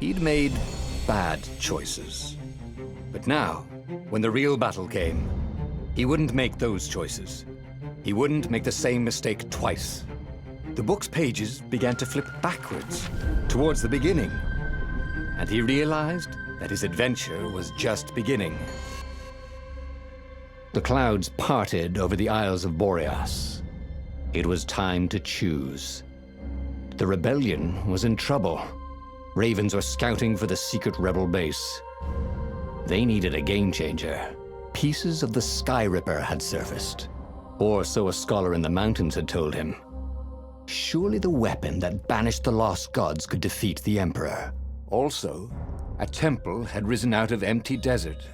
He'd made bad choices. But now, when the real battle came, he wouldn't make those choices. He wouldn't make the same mistake twice. The book's pages began to flip backwards, towards the beginning. And he realized that his adventure was just beginning. The clouds parted over the Isles of Boreas. It was time to choose. The rebellion was in trouble. Ravens were scouting for the secret rebel base. They needed a game changer. Pieces of the Skyripper had surfaced, or so a scholar in the mountains had told him. Surely the weapon that banished the lost gods could defeat the Emperor. Also, a temple had risen out of empty desert.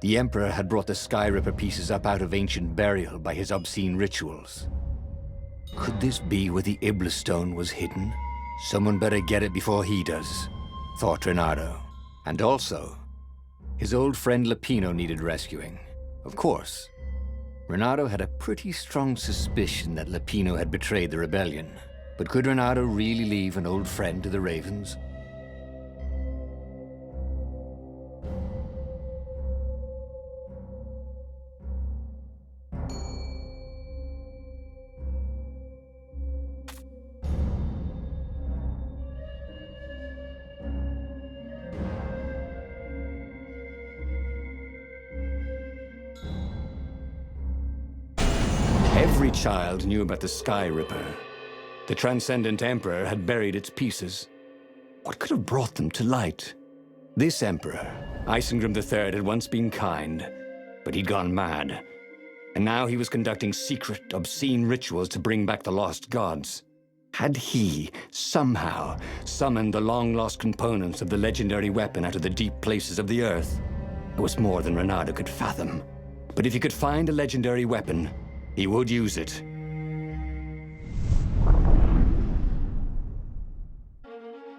The Emperor had brought the Skyripper pieces up out of ancient burial by his obscene rituals. Could this be where the Iblis stone was hidden? Someone better get it before he does, thought Reynardo. And also, his old friend Lapino needed rescuing. Of course, Reynardo had a pretty strong suspicion that Lapino had betrayed the rebellion. But could Reynardo really leave an old friend to the Ravens? Every child knew about the Skyripper. The Transcendent Emperor had buried its pieces. What could have brought them to light? This Emperor, Isengrim III, had once been kind, but he'd gone mad. And now he was conducting secret, obscene rituals to bring back the lost gods. Had he, somehow, summoned the long-lost components of the legendary weapon out of the deep places of the earth? It was more than Reynardo could fathom. But if he could find a legendary weapon, he would use it.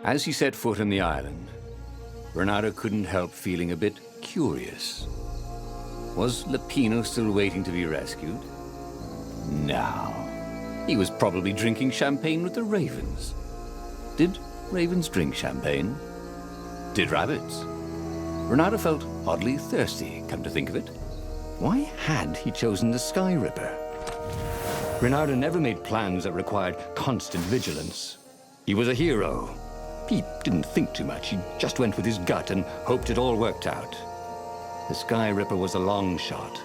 As he set foot on the island, Reynardo couldn't help feeling a bit curious. Was Lapino still waiting to be rescued? No. He was probably drinking champagne with the ravens. Did ravens drink champagne? Did rabbits? Reynardo felt oddly thirsty, come to think of it. Why had he chosen the Skyripper? Reynardo never made plans that required constant vigilance. He was a hero. He didn't think too much. He just went with his gut and hoped it all worked out. The Skyripper was a long shot.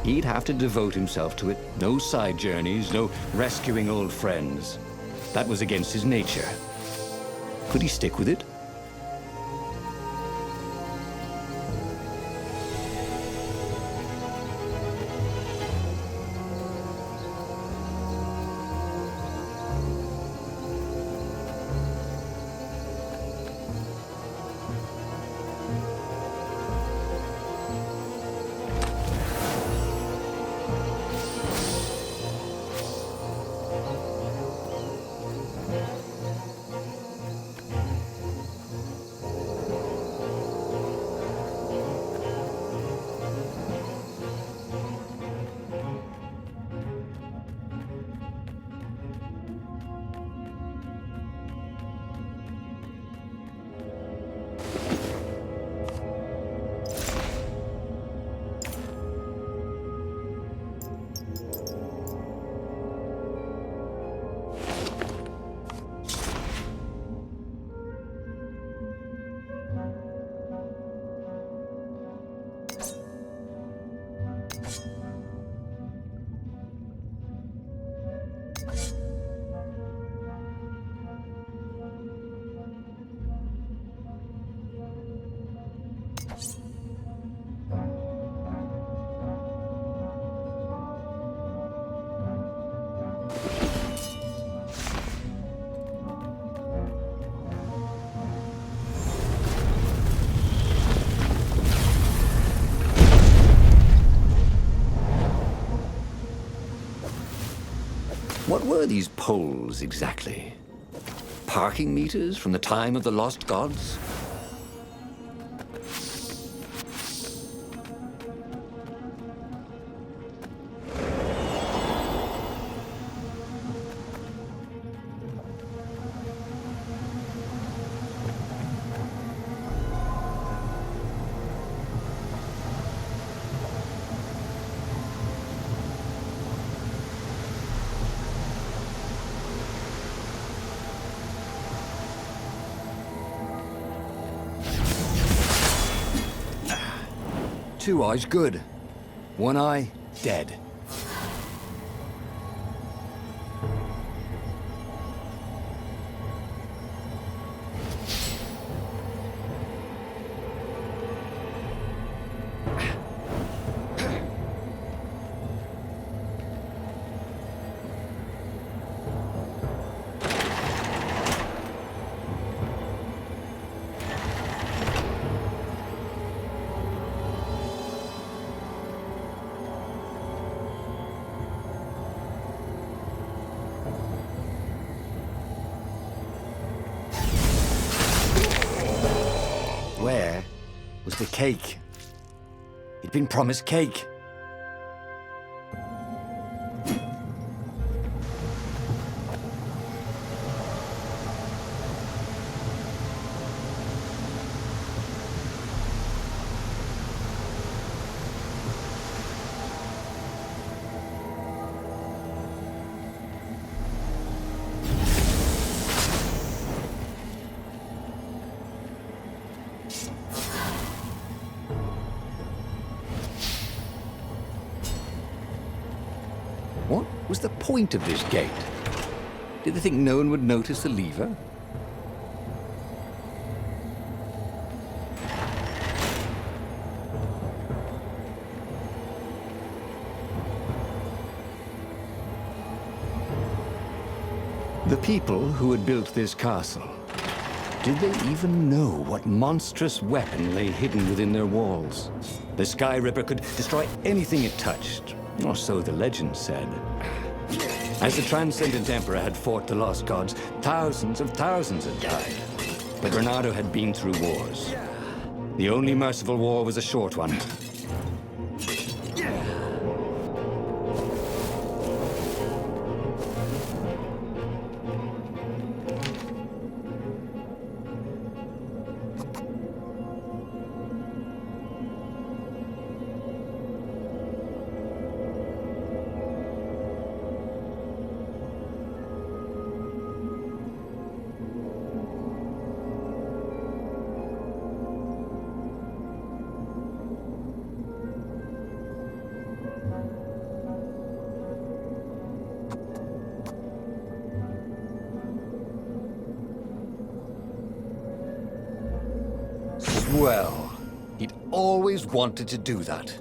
He'd have to devote himself to it. No side journeys, no rescuing old friends. That was against his nature. Could he stick with it? What were these poles, exactly? Parking meters from the time of the lost gods? Two eyes good. One eye dead. Where was the cake? He'd been promised cake. What was the point of this gate? Did they think no one would notice the lever? The people who had built this castle, did they even know what monstrous weapon lay hidden within their walls? The Skyripper could destroy anything it touched, or so the legend said. As the Transcendent Emperor had fought the Lost Gods, thousands of thousands had died. But Reynardo had been through wars. The only merciful war was a short one. Well, he'd always wanted to do that.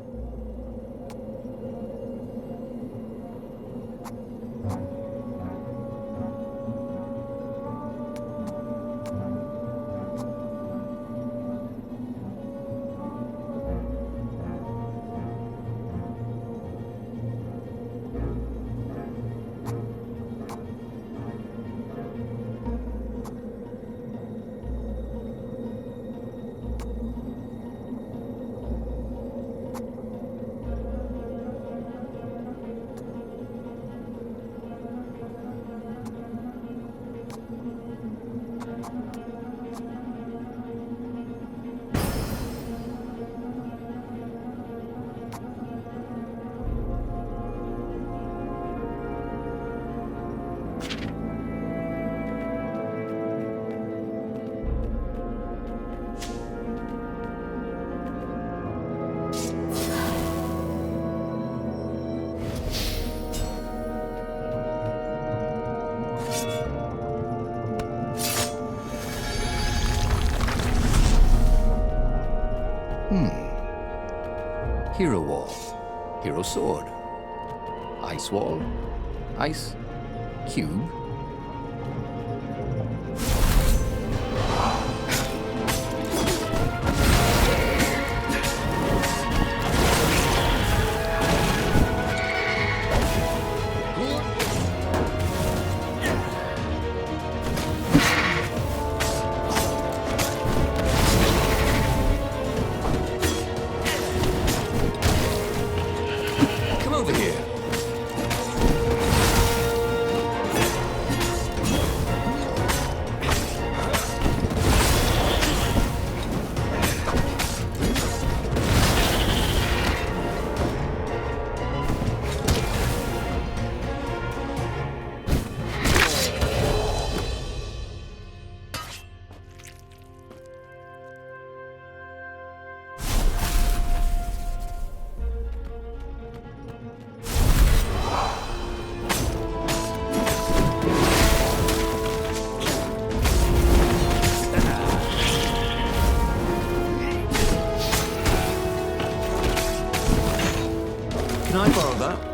Hero Wall, Hero Sword, Ice Wall, Ice Cube. Over here. borrow that.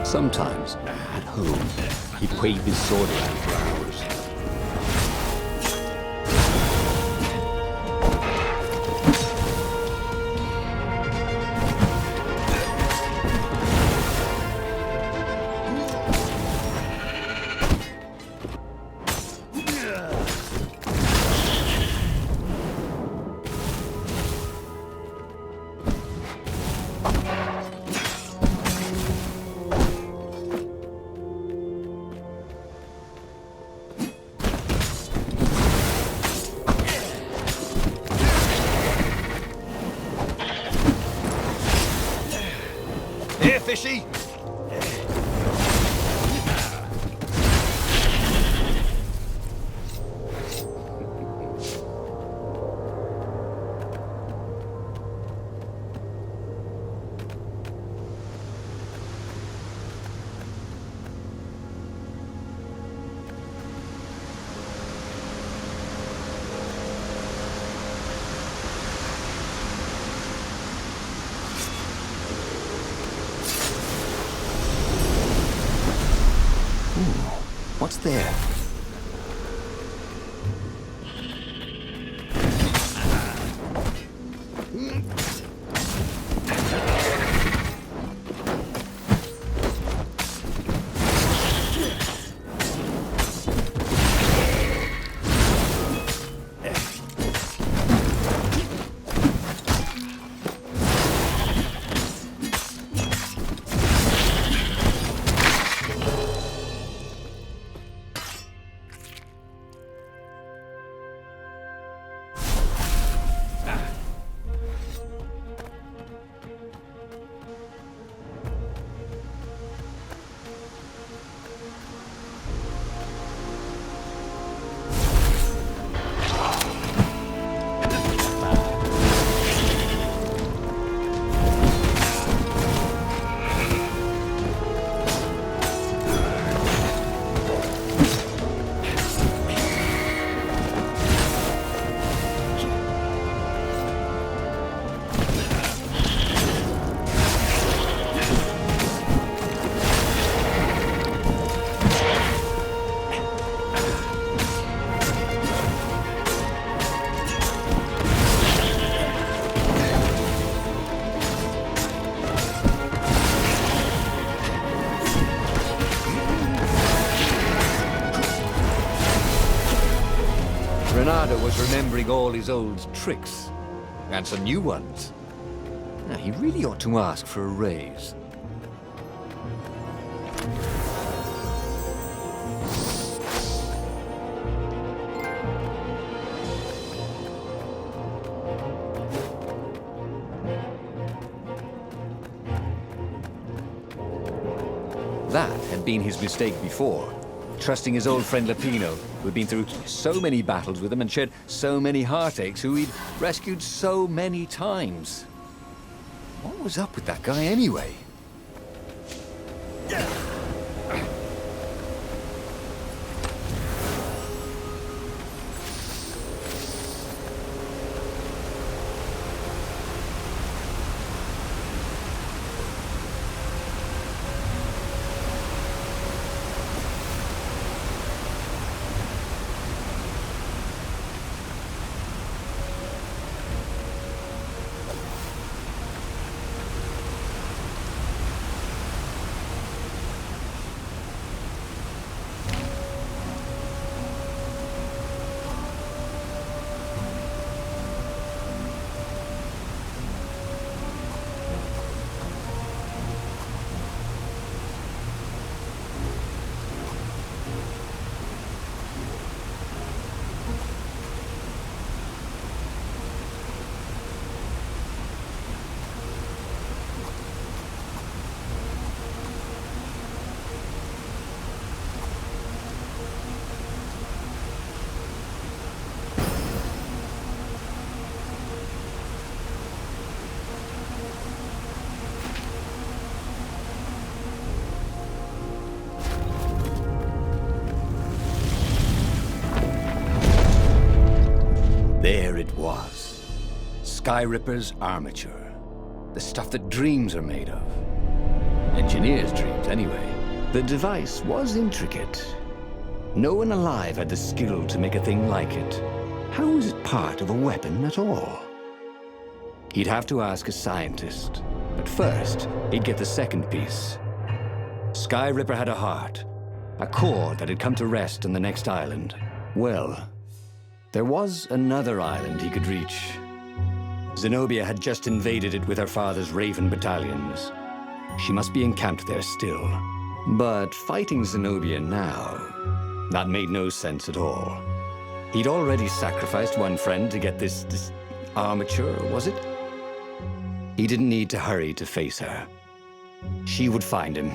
Sometimes, at home, he'd wave his sword around for hours. Fishy? What's there? remembering all his old tricks. And some new ones. Now, he really ought to ask for a raise. That had been his mistake before. Trusting his old friend Lapino, who'd been through so many battles with him and shed so many heartaches, who he'd rescued so many times. What was up with that guy anyway? There it was. Skyripper's armature. The stuff that dreams are made of. Engineers' dreams, anyway. The device was intricate. No one alive had the skill to make a thing like it. How was it part of a weapon at all? He'd have to ask a scientist. But first, he'd get the second piece. Skyripper had a heart. A core that had come to rest on the next island. Well, there was another island he could reach. Zenobia had just invaded it with her father's Raven battalions. She must be encamped there still. But fighting Zenobia now, that made no sense at all. He'd already sacrificed one friend to get this armature, was it? He didn't need to hurry to face her. She would find him.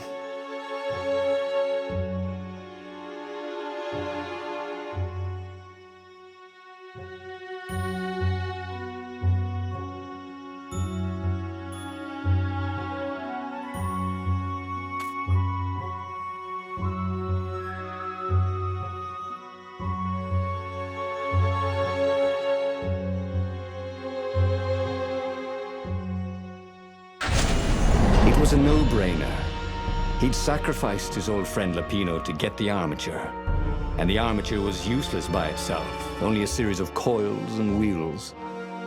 It was a no-brainer. He'd sacrificed his old friend Lapino to get the armature. And the armature was useless by itself, only a series of coils and wheels.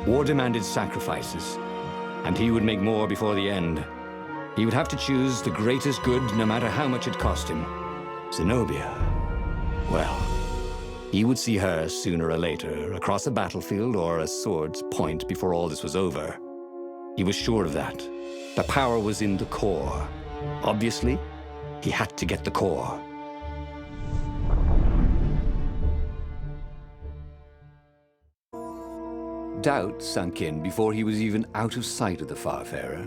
War demanded sacrifices, and he would make more before the end. He would have to choose the greatest good, no matter how much it cost him. Zenobia. Well, he would see her sooner or later, across a battlefield or a sword's point before all this was over. He was sure of that. The power was in the core. Obviously, he had to get the core. Doubt sunk in before he was even out of sight of the Farfarer.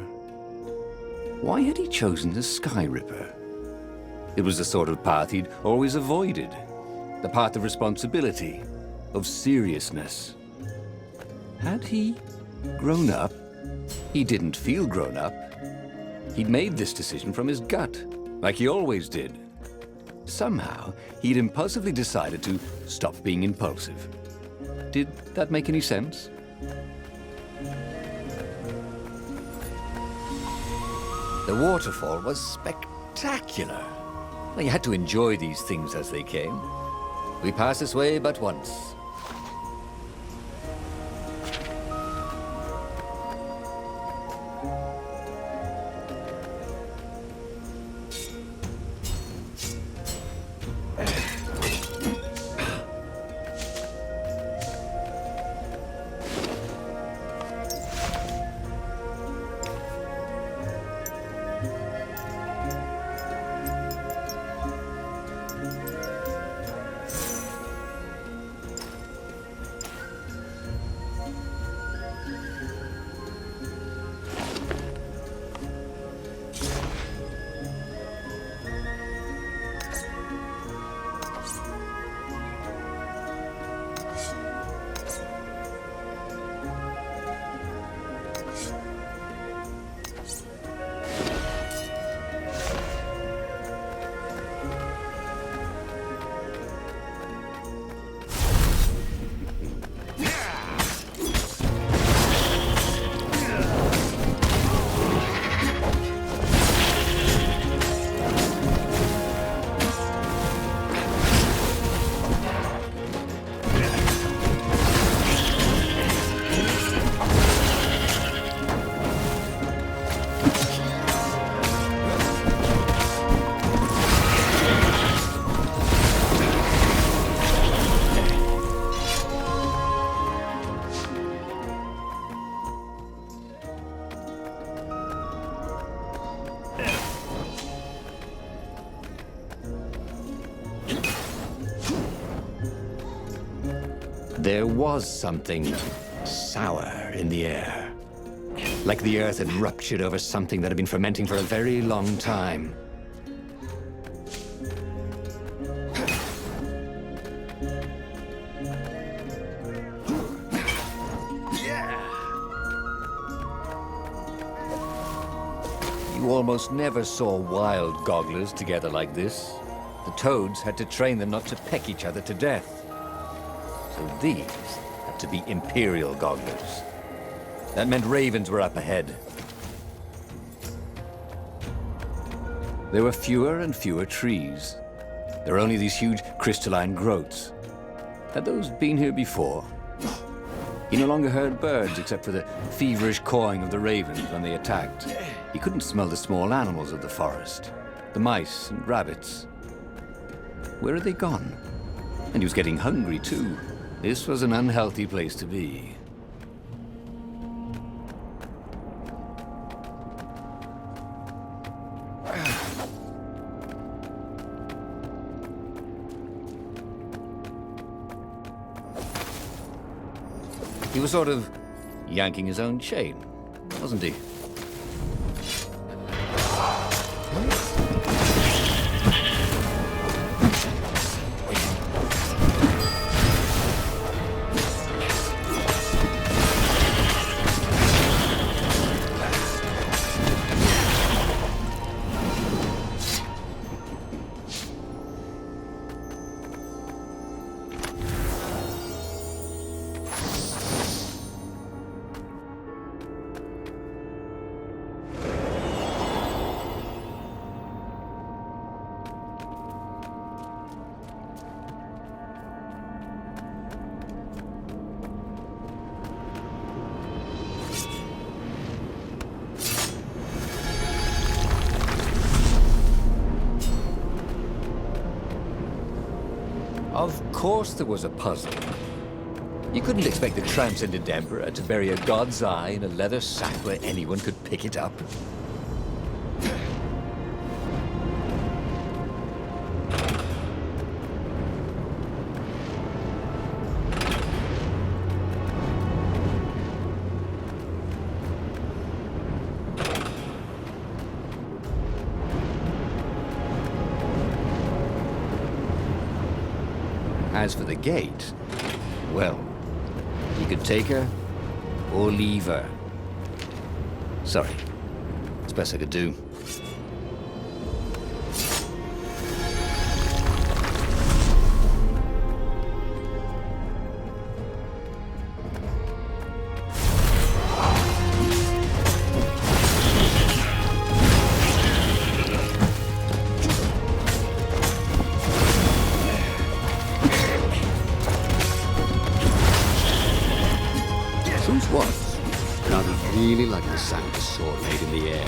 Why had he chosen the Skyripper? It was the sort of path he'd always avoided. The path of responsibility, of seriousness. Had he grown up? He didn't feel grown up. He'd made this decision from his gut, like he always did. Somehow, he'd impulsively decided to stop being impulsive. Did that make any sense? The waterfall was spectacular. Well, you had to enjoy these things as they came. We pass this way but once. There was something sour in the air. Like the earth had ruptured over something that had been fermenting for a very long time. You almost never saw wild gogglers together like this. The toads had to train them not to peck each other to death. So these had to be imperial gogglers. That meant ravens were up ahead. There were fewer and fewer trees. There were only these huge crystalline growths. Had those been here before? He no longer heard birds except for the feverish cawing of the ravens when they attacked. He couldn't smell the small animals of the forest, the mice and rabbits. Where had they gone? And he was getting hungry too. This was an unhealthy place to be. He was sort of yanking his own chain, wasn't he? Of course there was a puzzle. You couldn't expect the transcendent emperor to bury a god's eye in a leather sack where anyone could pick it up. As for the gate, well, you could take her or leave her. Sorry, it's best I could do. Really like the sound a sword made in the air.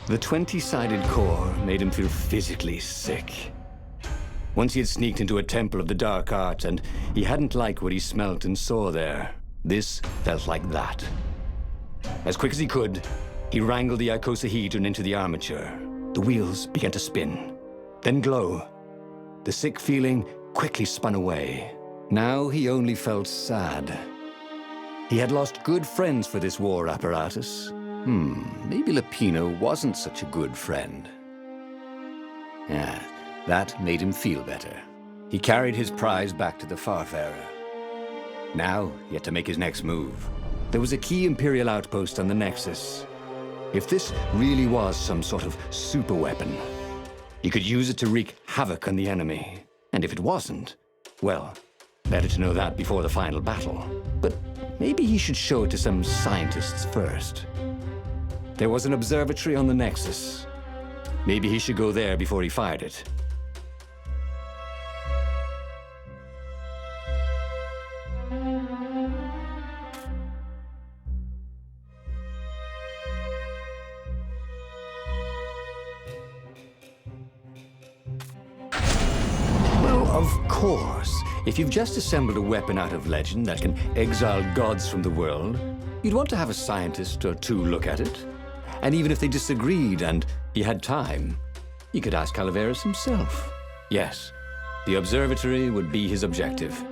The 20-sided core made him feel physically sick. Once he had sneaked into a temple of the dark arts, and he hadn't liked what he smelt and saw there. This felt like that. As quick as he could, he wrangled the icosahedron into the armature. The wheels began to spin, then glow. The sick feeling quickly spun away. Now he only felt sad. He had lost good friends for this war apparatus. Maybe Lapino wasn't such a good friend. Yeah, that made him feel better. He carried his prize back to the Farfarer. Now, he had to make his next move. There was a key Imperial outpost on the Nexus. If this really was some sort of super weapon, he could use it to wreak havoc on the enemy. And if it wasn't, well, better to know that before the final battle. But maybe he should show it to some scientists first. There was an observatory on the Nexus. Maybe he should go there before he fired it. Of course, if you've just assembled a weapon out of legend that can exile gods from the world, you'd want to have a scientist or two look at it. And even if they disagreed and he had time, you could ask Calaveras himself. Yes, the observatory would be his objective.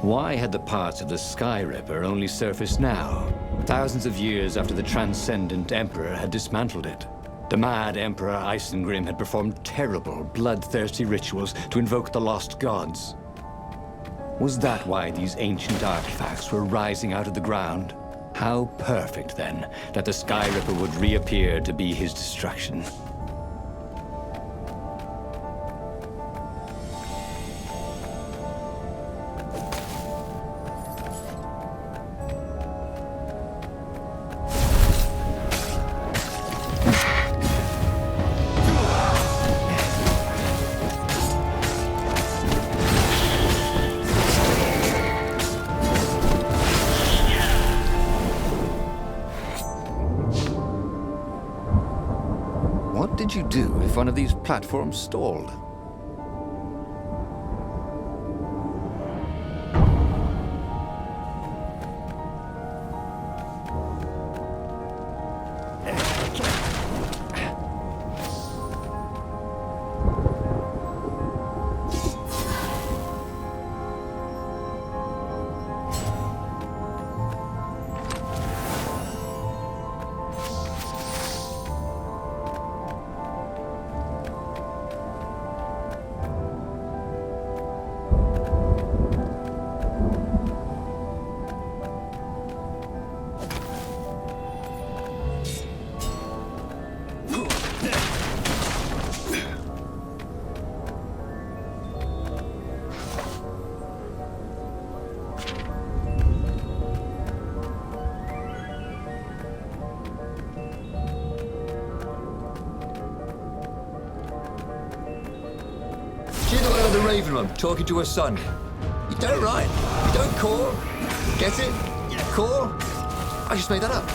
Why had the parts of the Skyripper only surfaced now, thousands of years after the Transcendent Emperor had dismantled it? The mad Emperor Isengrim had performed terrible, bloodthirsty rituals to invoke the lost gods. Was that why these ancient artifacts were rising out of the ground? How perfect, then, that the Skyripper would reappear to be his destruction. What did you do if one of these platforms stalled? The Raven Room, talking to her son. You don't write. You don't call. Get it? Call? I just made that up.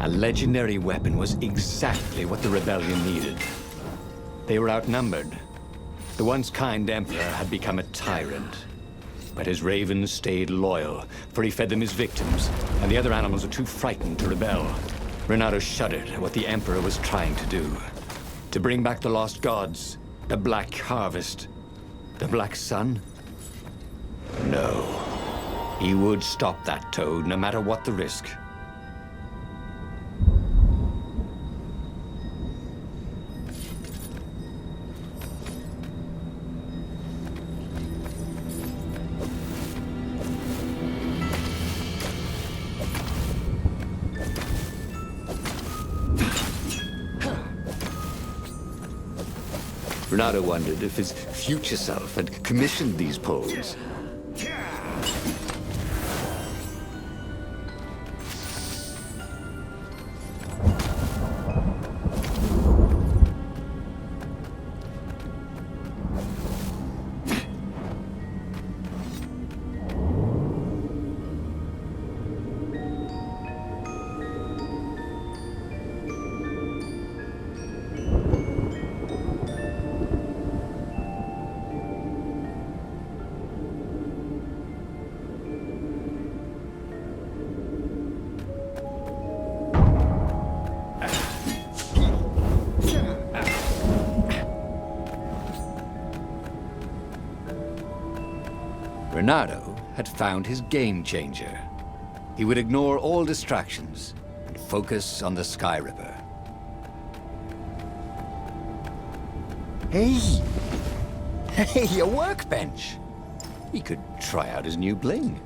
A legendary weapon was exactly what the rebellion needed. They were outnumbered. The once kind emperor had become a tyrant. But his ravens stayed loyal, for he fed them his victims, and the other animals were too frightened to rebel. Reynardo shuddered at what the emperor was trying to do. To bring back the lost gods, the Black Harvest, the Black Sun? No. He would stop that toad, no matter what the risk. Reynardo wondered if his future self had commissioned these poles. Reynardo had found his game changer. He would ignore all distractions and focus on the Skyripper. Hey! Hey, a workbench! He could try out his new bling.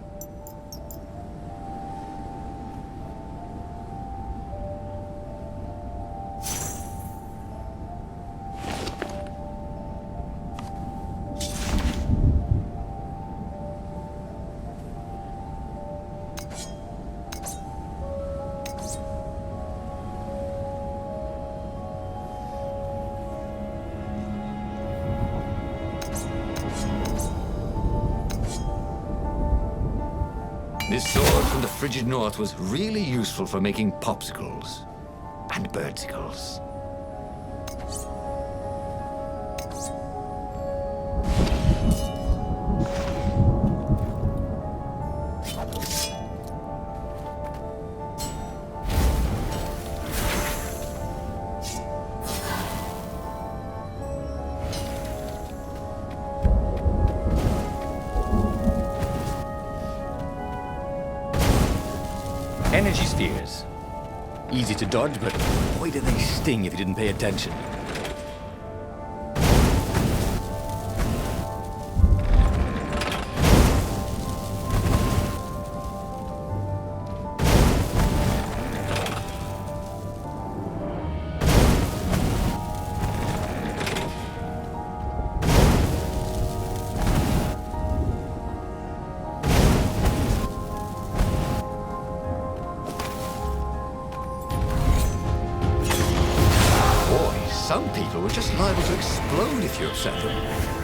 This sword from the frigid north was really useful for making popsicles and birdsicles. Energy spheres. Easy to dodge, but boy do they sting if you didn't pay attention. Some people were just liable to explode if you upset them.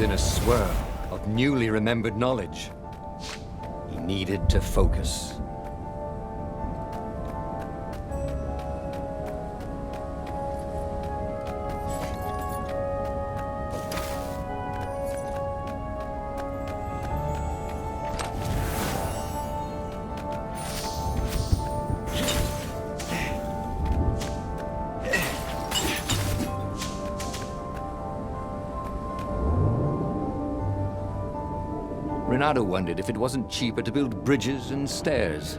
In a swirl of newly remembered knowledge, he needed to focus. Reynardo wondered if it wasn't cheaper to build bridges and stairs.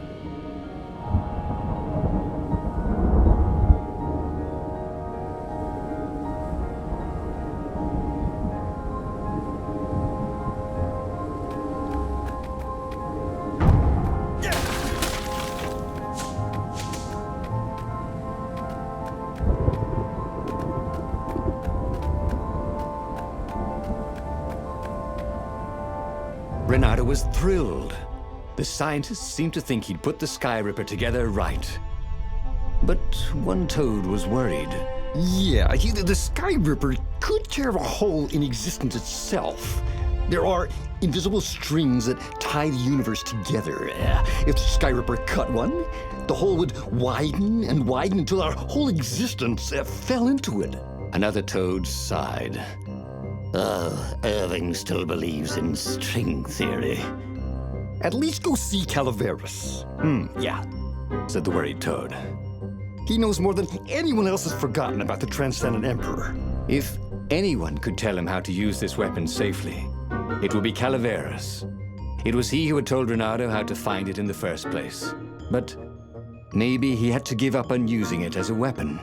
Reynardo was thrilled. The scientists seemed to think he'd put the Skyripper together right. But one toad was worried. Yeah, the Skyripper could tear a hole in existence itself. There are invisible strings that tie the universe together. If the Skyripper cut one, the hole would widen and widen until our whole existence fell into it. Another toad sighed. Oh, Irving still believes in string theory. At least go see Calaveras. Yeah, said the worried toad. He knows more than anyone else has forgotten about the Transcendent Emperor. If anyone could tell him how to use this weapon safely, it would be Calaveras. It was he who had told Reynardo how to find it in the first place. But maybe he had to give up on using it as a weapon.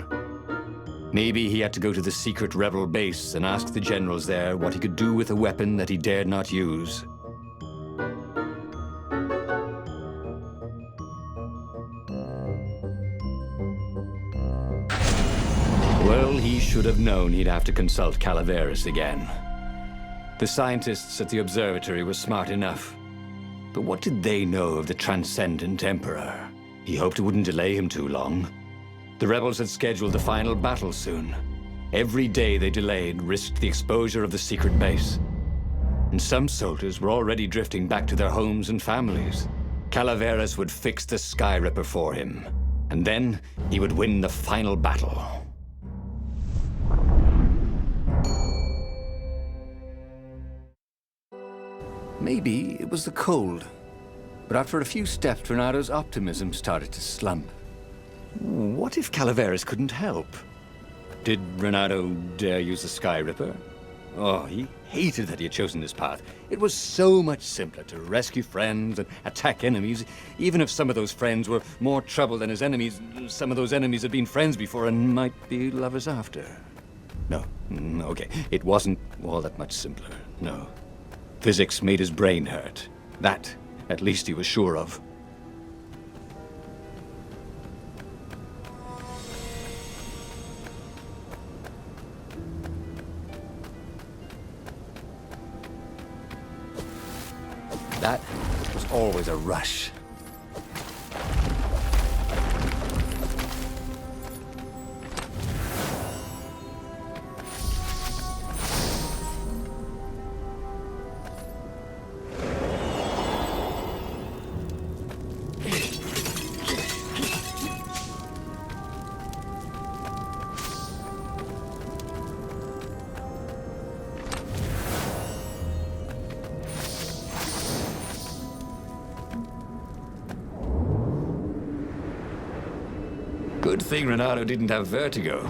Maybe he had to go to the secret rebel base and ask the generals there what he could do with a weapon that he dared not use. Well, he should should have known he'd have to consult Calaveras again. The scientists at the observatory were smart enough. But what did they know of the Transcendent Emperor? He hoped it wouldn't delay him too long. The rebels had scheduled the final battle soon. Every day they delayed risked the exposure of the secret base. And some soldiers were already drifting back to their homes and families. Calaveras would fix the Skyripper for him. And then he would win the final battle. Maybe it was the cold. But after a few steps, Reynardo's optimism started to slump. What if Calaveras couldn't help? Did Reynardo dare use the Skyripper? Oh, he hated that he had chosen this path. It was so much simpler to rescue friends and attack enemies. Even if some of those friends were more trouble than his enemies, some of those enemies had been friends before and might be lovers after. No, okay, it wasn't all that much simpler, no. Physics made his brain hurt. That, at least he was sure of. That was always a rush. Good thing Reynardo didn't have vertigo.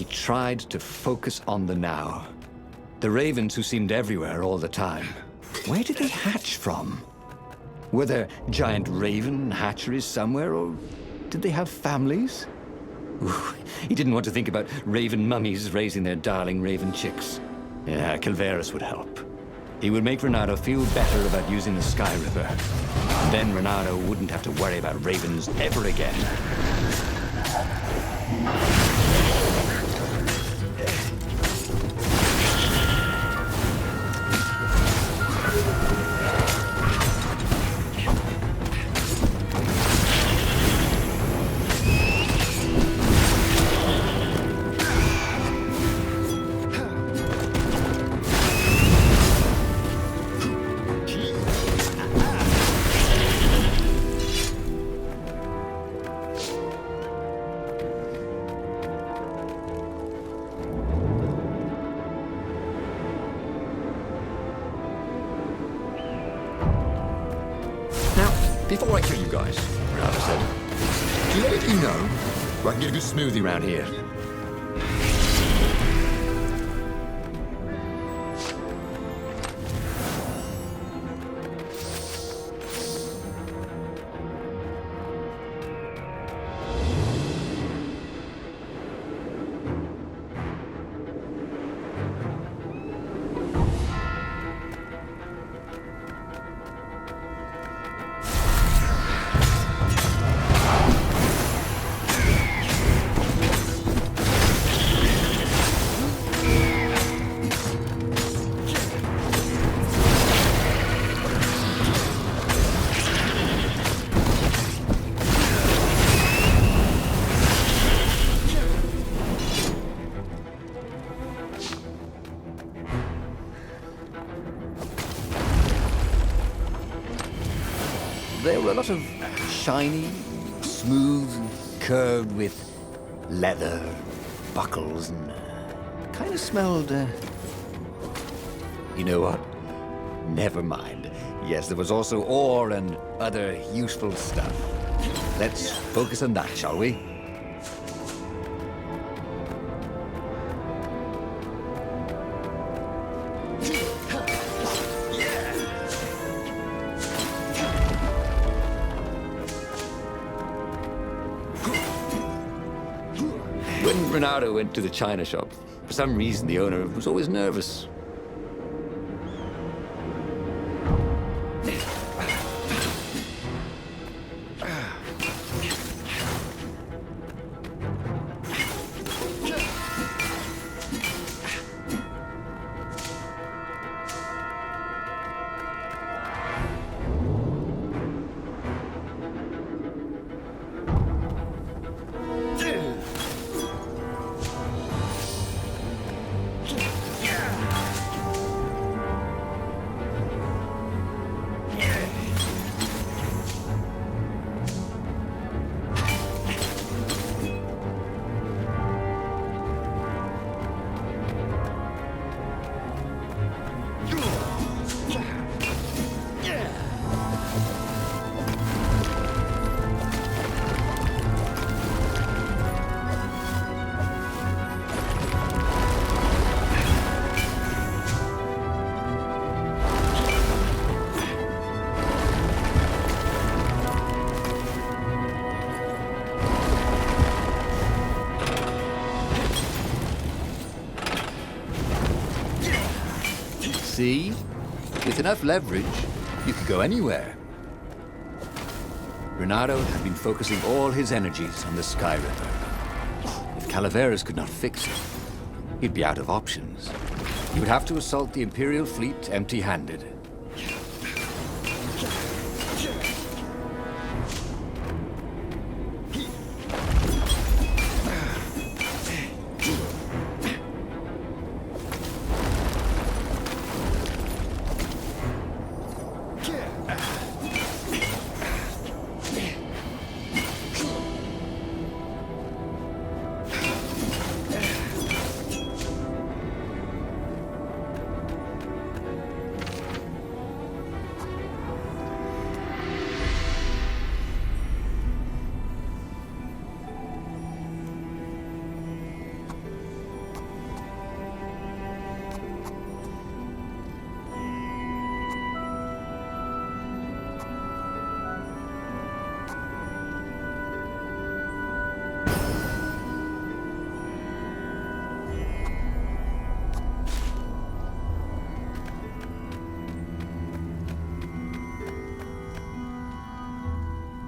Tried to focus on the now. The ravens who seemed everywhere all the time. Where did they hatch from? Were there giant raven hatcheries somewhere, or did they have families? Ooh, he didn't want to think about raven mummies raising their darling raven chicks. Yeah, Calaveras would help. He would make Reynardo feel better about using the Skyripper. Then Reynardo wouldn't have to worry about ravens ever again. Before I kill you guys, Reynardo said, do you know if you know where I can get a good smoothie around here? There were a lot of shiny, smooth, curved with leather, buckles, and kind of smelled, You know what? Never mind. Yes, there was also ore and other useful stuff. Let's focus on that, shall we? When Reynardo went to the china shop, for some reason the owner was always nervous. See? With enough leverage, you could go anywhere. Reynardo had been focusing all his energies on the Skyripper. If Calaveras could not fix it, he'd be out of options. He would have to assault the Imperial fleet empty-handed.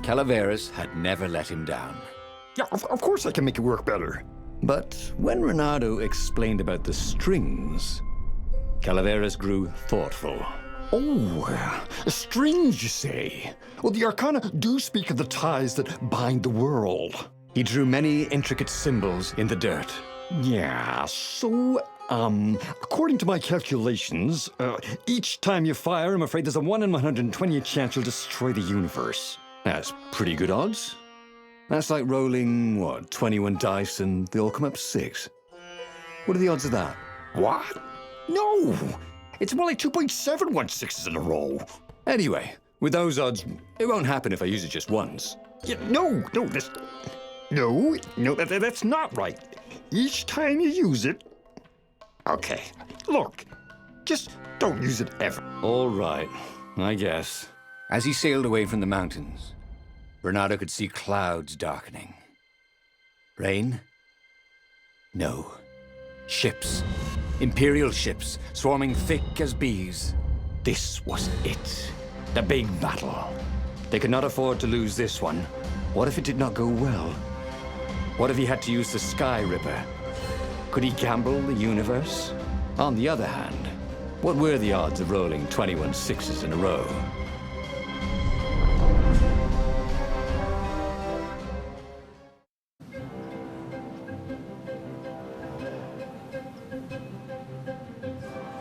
Calaveras had never let him down. Yeah, of course I can make it work better. But when Reynardo explained about the strings, Calaveras grew thoughtful. Oh, strings, you say? Well, the Arcana do speak of the ties that bind the world. He drew many intricate symbols in the dirt. Yeah, so, according to my calculations, each time you fire, I'm afraid there's a 1 in 120 chance you'll destroy the universe. That's pretty good odds. That's like rolling, 21 dice and they all come up 6. What are the odds of that? What? No! It's more like 2.716s in a row. Anyway, with those odds, it won't happen if I use it just once. Yeah, that's not right. Each time you use it... Okay, look, just don't use it ever. All right, I guess. As he sailed away from the mountains, Reynardo could see clouds darkening. Rain? No. Ships. Imperial ships, swarming thick as bees. This was it. The big battle. They could not afford to lose this one. What if it did not go well? What if he had to use the Skyripper? Could he gamble the universe? On the other hand, what were the odds of rolling 21 6s in a row?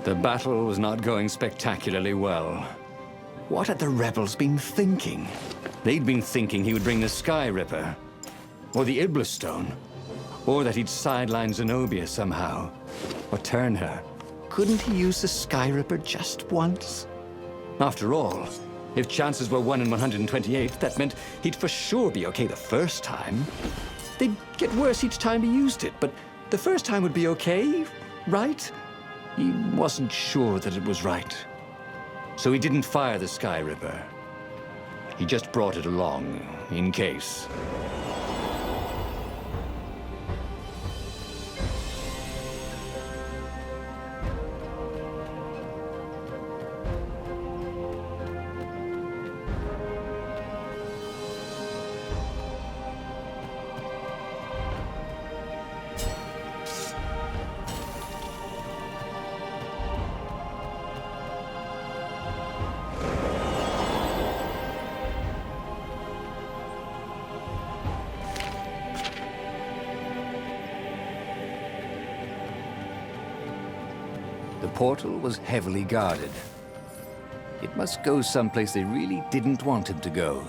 The battle was not going spectacularly well. What had the rebels been thinking? They'd been thinking he would bring the Skyripper, or the Iblastone, or that he'd sideline Zenobia somehow, or turn her. Couldn't he use the Skyripper just once? After all, if chances were 1 in 128, that meant he'd for sure be okay the first time. They'd get worse each time he used it, but the first time would be okay, right? He wasn't sure that it was right. So he didn't fire the Skyripper. He just brought it along, in case. portal was heavily guarded. It must go someplace they really didn't want him to go.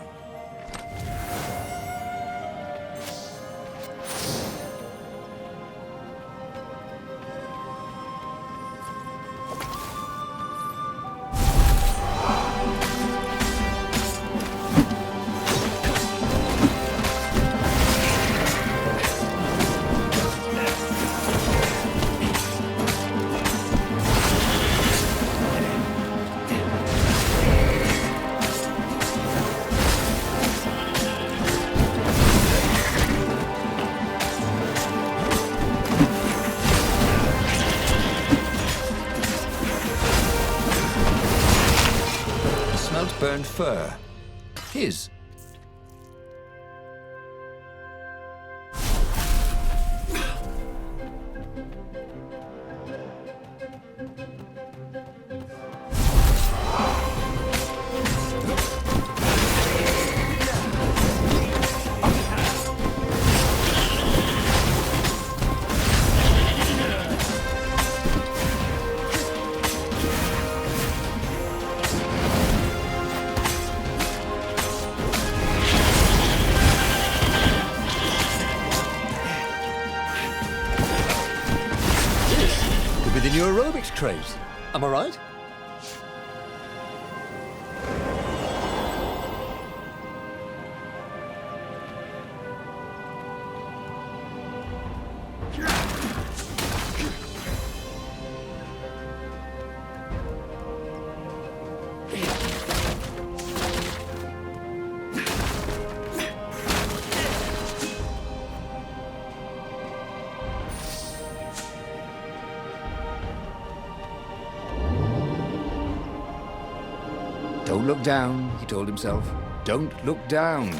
Burned fur. His. With the new aerobics craze. Am I right? Don't look down, he told himself. Don't look down.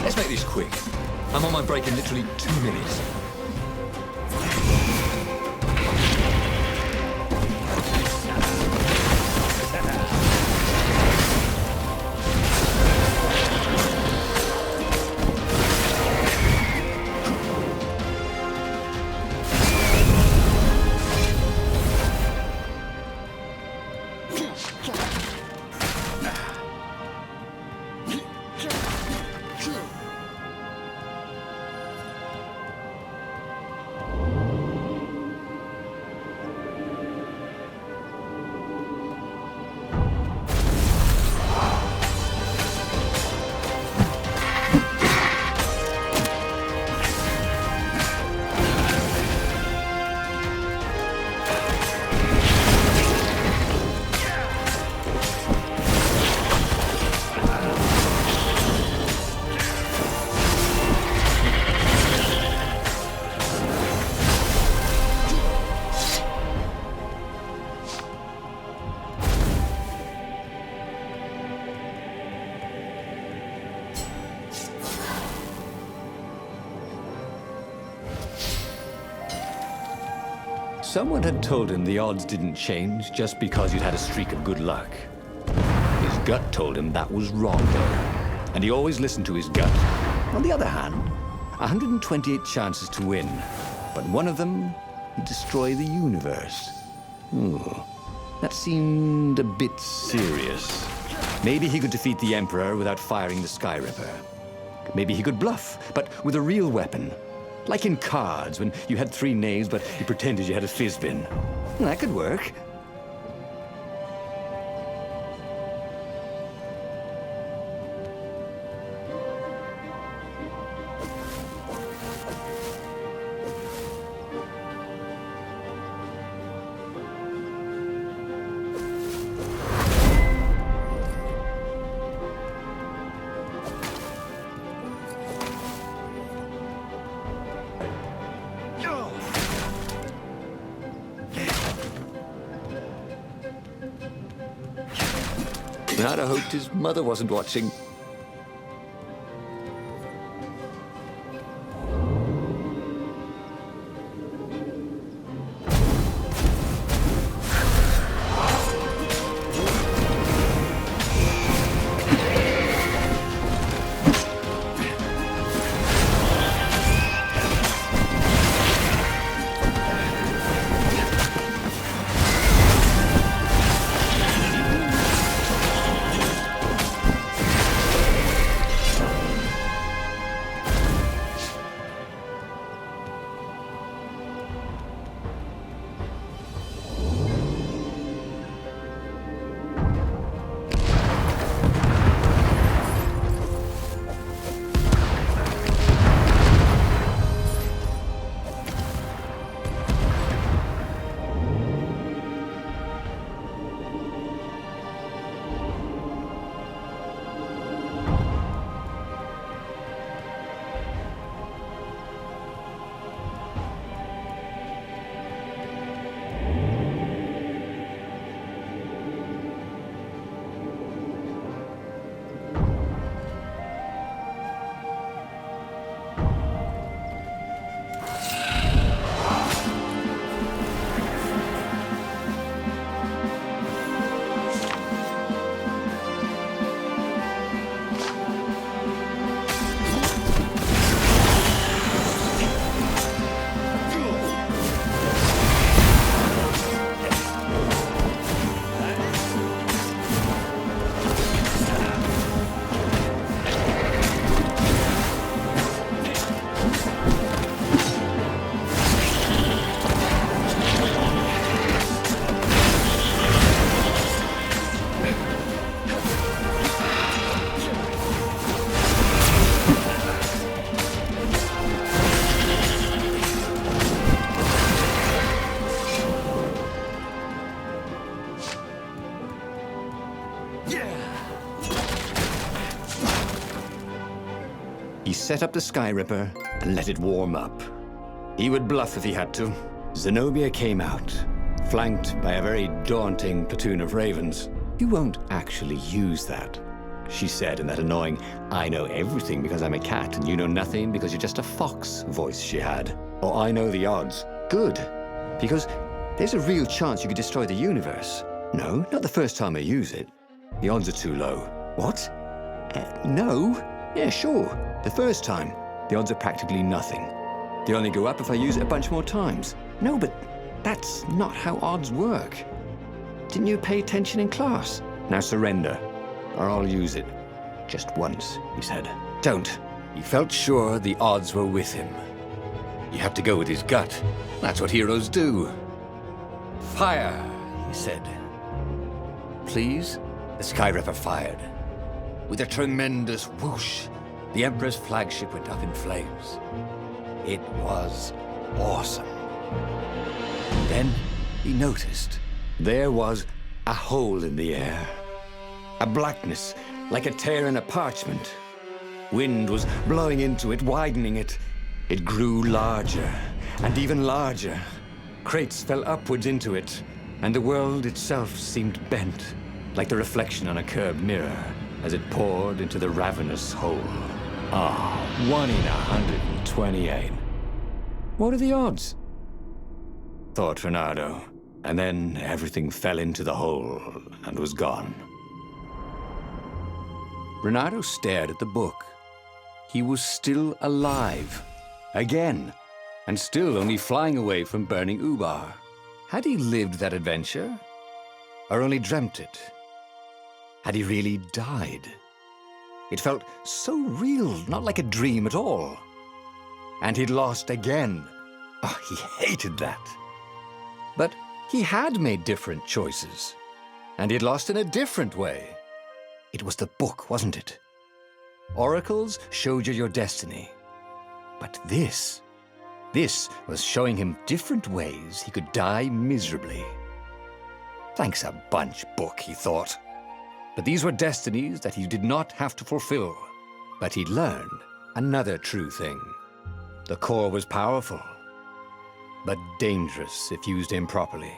Let's make this quick. I'm on my break in literally 2 minutes. Someone had told him the odds didn't change just because you'd had a streak of good luck. His gut told him that was wrong, though, and he always listened to his gut. On the other hand, 128 chances to win, but one of them would destroy the universe. Ooh, that seemed a bit serious. Maybe he could defeat the Emperor without firing the Skyripper. Maybe he could bluff, but with a real weapon. Like in cards, when you had 3 knaves, but you pretended you had a fizz-bin. That could work. Reynardo hoped his mother wasn't watching. He set up the Skyripper and let it warm up. He would bluff if he had to. Zenobia came out, flanked by a very daunting platoon of ravens. You won't actually use that, she said in that annoying, I know everything because I'm a cat and you know nothing because you're just a fox voice she had. Or I know the odds. Good, because there's a real chance you could destroy the universe. No, not the first time I use it. The odds are too low. What? No? Yeah, sure. The first time, the odds are practically nothing. They only go up if I use it a bunch more times. No, but that's not how odds work. Didn't you pay attention in class? Now surrender, or I'll use it. Just once, he said. Don't. He felt sure the odds were with him. You have to go with his gut. That's what heroes do. Fire, he said. Please? The Skyripper fired. With a tremendous whoosh, the Emperor's flagship went up in flames. It was awesome. Then he noticed there was a hole in the air. A blackness, like a tear in a parchment. Wind was blowing into it, widening it. It grew larger, and even larger. Crates fell upwards into it, and the world itself seemed bent, like the reflection on a curved mirror, as it poured into the ravenous hole. 1 in 128. What are the odds? Thought Reynardo, and then everything fell into the hole and was gone. Reynardo stared at the book. He was still alive. Again. And still only flying away from burning Ubar. Had he lived that adventure? Or only dreamt it? Had he really died? It felt so real, not like a dream at all. And he'd lost again. Oh, he hated that. But he had made different choices. And he'd lost in a different way. It was the book, wasn't it? Oracles showed you your destiny. But this was showing him different ways he could die miserably. Thanks a bunch, book, he thought. But these were destinies that he did not have to fulfill. But he'd learned another true thing. The core was powerful, but dangerous if used improperly.